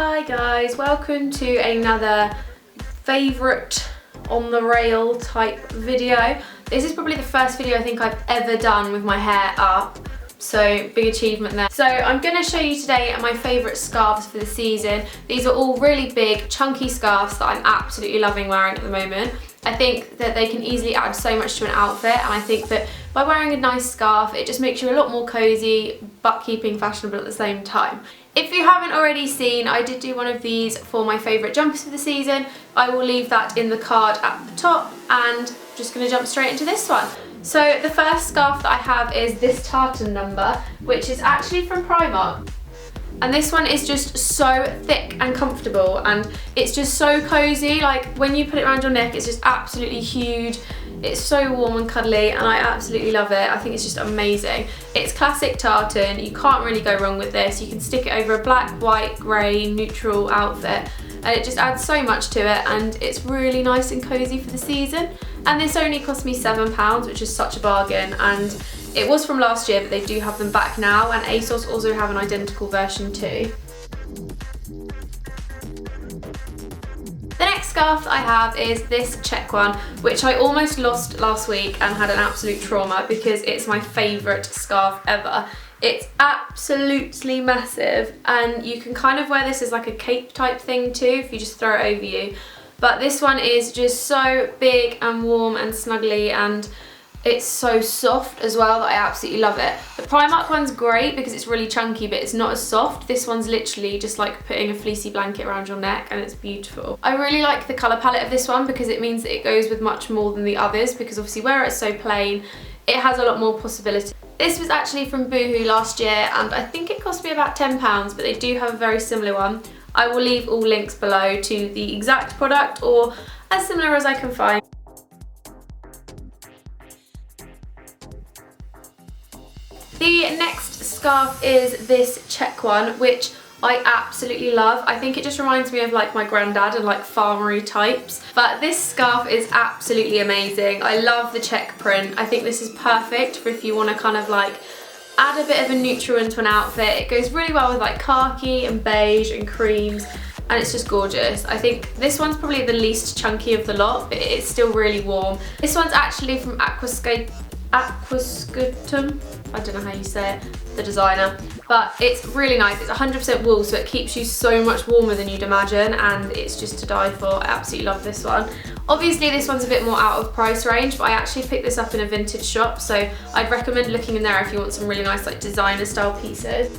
Hi guys, welcome to another favourite on the rail type video. This is probably the first video I think I've ever done with my hair up, so big achievement there. So I'm going to show you today my favourite scarves for the season. These are all really big chunky scarves that I'm absolutely loving wearing at the moment. I think that they can easily add so much to an outfit, and I think that by wearing a nice scarf it just makes you a lot more cosy but keeping fashionable at the same time. If you haven't already seen, I did do one of these for my favourite jumpers for the season. I will leave that in the card at the top, and I'm just going to jump straight into this one. So the first scarf that I have is this tartan number, which is actually from Primark. And this one is just so thick and comfortable, and it's just so cozy. Like when you put it around your neck, it's just absolutely huge. It's so warm and cuddly, and I absolutely love it. I think it's just amazing. It's classic tartan. You can't really go wrong with this. You can stick it over a black, white, grey, neutral outfit, and it just adds so much to it, and it's really nice and cozy for the season. And this only cost me £7, which is such a bargain, and it was from last year, but they do have them back now, and ASOS also have an identical version too. The next scarf that I have is this check one, which I almost lost last week and had an absolute trauma because it's my favourite scarf ever. It's absolutely massive, and you can kind of wear this as like a cape type thing too if you just throw it over you. But this one is just so big and warm and snuggly, and it's so soft as well that I absolutely love it. The Primark one's great because it's really chunky, but it's not as soft. This one's literally just like putting a fleecy blanket around your neck, and it's beautiful. I really like the colour palette of this one because it means that it goes with much more than the others, because obviously where it's so plain, it has a lot more possibility. This was actually from Boohoo last year, and I think it cost me about £10, but they do have a very similar one. I will leave all links below to the exact product or as similar as I can find. The next scarf is this check one, which I absolutely love. I think it just reminds me of like my granddad and like farmery types. But this scarf is absolutely amazing. I love the check print. I think this is perfect for if you want to kind of like add a bit of a neutral into an outfit. It goes really well with like khaki and beige and creams, and it's just gorgeous. I think this one's probably the least chunky of the lot, but it's still really warm. This one's actually from Aquascutum. I don't know how you say it, the designer, but it's really nice. It's 100% wool, so it keeps you so much warmer than you'd imagine, and it's just to die for. I absolutely love this one. Obviously this one's a bit more out of price range, but I actually picked this up in a vintage shop, so I'd recommend looking in there if you want some really nice like designer style pieces.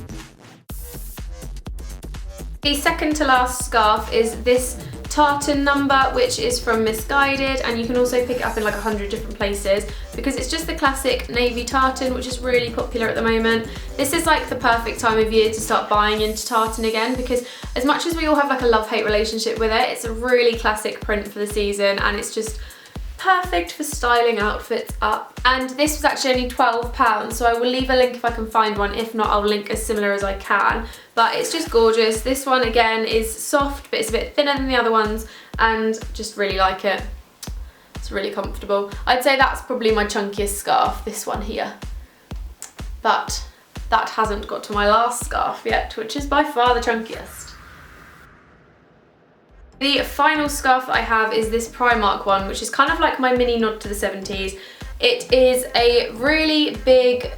The second to last scarf is this tartan number, which is from Missguided, and you can also pick it up in like 100 different places because it's just the classic navy tartan, which is really popular at the moment. This is like the perfect time of year to start buying into tartan again, because as much as we all have like a love-hate relationship with it, it's a really classic print for the season, and it's just perfect for styling outfits up. And this was actually only £12, so I will leave a link if I can find one. If not, I'll link as similar as I can. But it's just gorgeous. This one again is soft, but it's a bit thinner than the other ones, and just really like it. It's really comfortable. I'd say that's probably my chunkiest scarf, this one here. But that hasn't got to my last scarf yet, which is by far the chunkiest. The final scarf that I have is this Primark one, which is kind of like my mini nod to the 70s. It is a really big,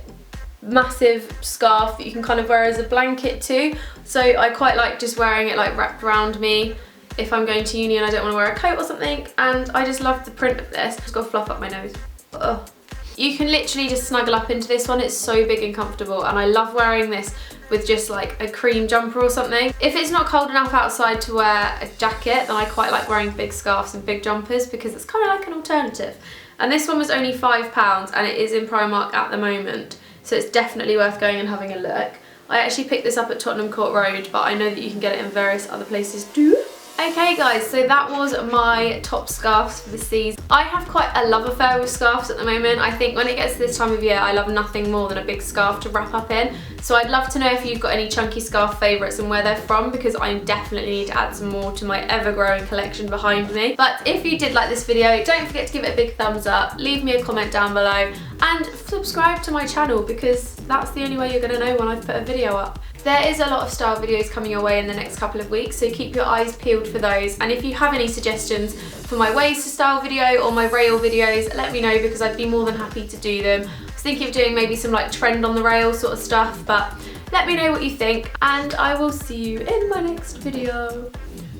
massive scarf that you can kind of wear as a blanket too. So I quite like just wearing it like wrapped around me if I'm going to uni and I don't want to wear a coat or something. And I just love the print of this. Just got fluff up my nose. Ugh. You can literally just snuggle up into this one. It's so big and comfortable, and I love wearing this with just like a cream jumper or something. If it's not cold enough outside to wear a jacket, then I quite like wearing big scarves and big jumpers because it's kind of like an alternative. And this one was only £5, and it is in Primark at the moment, so it's definitely worth going and having a look. I actually picked this up at Tottenham Court Road, but I know that you can get it in various other places too. Okay guys, so that was my top scarves for the season. I have quite a love affair with scarves at the moment. I think when it gets to this time of year, I love nothing more than a big scarf to wrap up in. So I'd love to know if you've got any chunky scarf favourites and where they're from, because I definitely need to add some more to my ever-growing collection behind me. But if you did like this video, don't forget to give it a big thumbs up, leave me a comment down below, and subscribe to my channel, because that's the only way you're going to know when I've put a video up. There is a lot of style videos coming your way in the next couple of weeks, so keep your eyes peeled for those. And if you have any suggestions for my ways to style video or my rail videos, let me know, because I'd be more than happy to do them. I was thinking of doing maybe some like trend on the rail sort of stuff, but let me know what you think, and I will see you in my next video.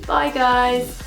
Bye guys.